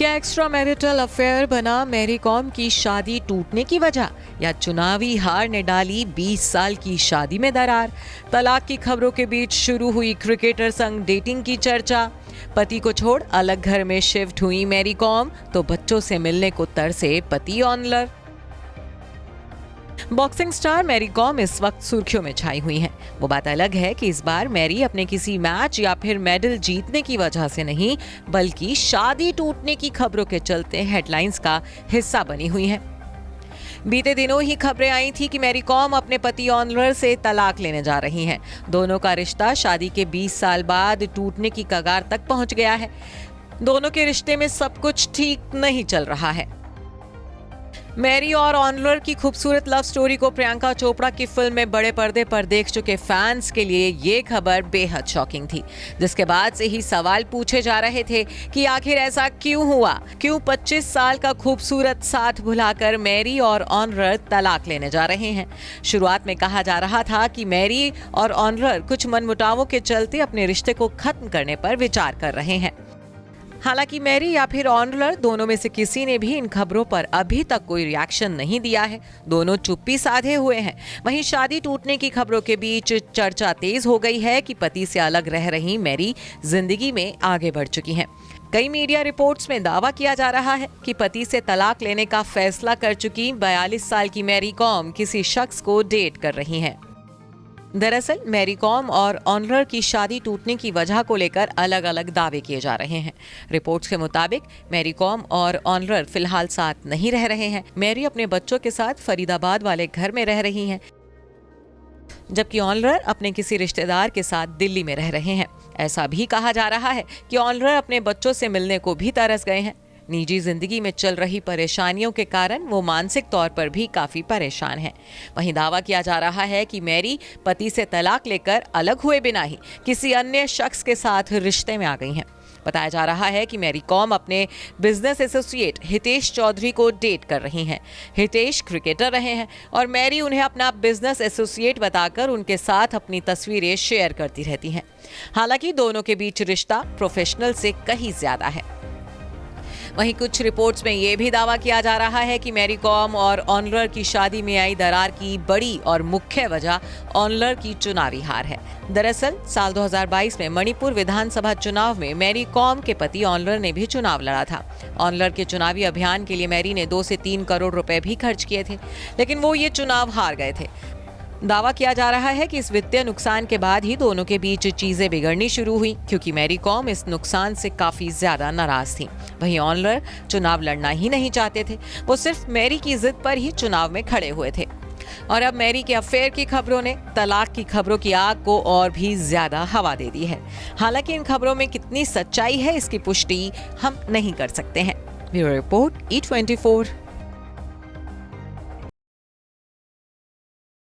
क्या extra marital affair बना Mary com की शादी टूटने की वजह, या चुनावी हार ने डाली 20 साल की शादी में दरार? तलाक की खबरों के बीच शुरू हुई क्रिकेटर संग डेटिंग की चर्चा। पति को छोड़ अलग घर में शिफ्ट हुई मैरी कॉम, तो बच्चों से मिलने को तरसे पति ऑनलर। बॉक्सिंग स्टार मैरी कॉम इस वक्त सुर्खियों में छाई हुई हैं। वो बात अलग है कि इस बार मैरी अपने किसी मैच या फिर मेडल जीतने की वजह से नहीं, बल्कि शादी टूटने की खबरों के चलते हेडलाइंस का हिस्सा बनी हुई हैं। बीते दिनों ही खबरें आई थी कि मैरी कॉम अपने पति ऑनलर से तलाक लेने जा रही हैं। दोनों का रिश्ता शादी के 20 साल बाद टूटने की कगार तक पहुंच गया है। दोनों के रिश्ते में सब कुछ ठीक नहीं चल रहा है। मैरी और ऑनलर की खूबसूरत लव स्टोरी को प्रियंका चोपड़ा की फिल्म में बड़े पर्दे पर देख चुके फैंस के लिए ये खबर बेहद शॉकिंग थी, जिसके बाद से ही सवाल पूछे जा रहे थे कि आखिर ऐसा क्यों हुआ। क्यों 25 साल का खूबसूरत साथ भुलाकर मैरी और ऑनलर तलाक लेने जा रहे हैं। शुरुआत में कहा जा रहा था कि मैरी और ऑनलर कुछ मनमुटावों के चलते अपने रिश्ते को खत्म करने पर विचार कर रहे हैं। हालांकि मैरी या फिर ऑनलर, दोनों में से किसी ने भी इन खबरों पर अभी तक कोई रिएक्शन नहीं दिया है। दोनों चुप्पी साधे हुए हैं। वहीं शादी टूटने की खबरों के बीच चर्चा तेज हो गई है कि पति से अलग रह रही मैरी जिंदगी में आगे बढ़ चुकी हैं। कई मीडिया रिपोर्ट्स में दावा किया जा रहा है कि पति से तलाक लेने का फैसला कर चुकी 42 साल की मैरी कॉम किसी शख्स को डेट कर रही हैं। दरअसल मैरी कॉम और ऑनलर की शादी टूटने की वजह को लेकर अलग अलग दावे किए जा रहे हैं। रिपोर्ट्स के मुताबिक मैरी कॉम और ऑनलर फिलहाल साथ नहीं रह रहे हैं। मैरी अपने बच्चों के साथ फरीदाबाद वाले घर में रह रही हैं, जबकि ऑनलर अपने किसी रिश्तेदार के साथ दिल्ली में रह रहे हैं। ऐसा भी कहा जा रहा है कि ऑनलर अपने बच्चों से मिलने को भी तरस गए हैं। निजी जिंदगी में चल रही परेशानियों के कारण वो मानसिक तौर पर भी काफी परेशान हैं। वहीं दावा किया जा रहा है कि मैरी पति से तलाक लेकर अलग हुए बिना ही किसी अन्य शख्स के साथ रिश्ते में आ गई हैं। बताया जा रहा है कि मैरी कॉम अपने बिजनेस एसोसिएट हितेश चौधरी को डेट कर रही हैं। हितेश क्रिकेटर रहे हैं और मैरी उन्हें अपना बिजनेस एसोसिएट बताकर उनके साथ अपनी तस्वीरें शेयर करती रहती हैं। हालांकि दोनों के बीच रिश्ता प्रोफेशनल से कहीं ज्यादा है। वहीं कुछ रिपोर्ट्स में यह भी दावा किया जा रहा है कि मैरी कॉम और ऑनलर की शादी में आई दरार की बड़ी और मुख्य वजह ऑनलर की चुनावी हार है। दरअसल साल 2022 में मणिपुर विधानसभा चुनाव में मैरी कॉम के पति ऑनलर ने भी चुनाव लड़ा था। ऑनलर के चुनावी अभियान के लिए मैरी ने 2 से 3 करोड़ रुपए भी खर्च किए थे, लेकिन वो ये चुनाव हार गए थे। दावा किया जा रहा है कि इस वित्तीय नुकसान के बाद ही दोनों के बीच चीजें बिगड़नी शुरू हुई, क्योंकि मैरी कॉम इस नुकसान से काफी ज्यादा नाराज थी। वहीं ऑनलर चुनाव लड़ना ही नहीं चाहते थे। वो सिर्फ मैरी की जिद पर ही चुनाव में खड़े हुए थे। और अब मैरी के अफेयर की खबरों ने तलाक की खबरों की आग को और भी ज्यादा हवा दे दी है। हालांकि इन खबरों में कितनी सच्चाई है, इसकी पुष्टि हम नहीं कर सकते हैं। Bureau report E24।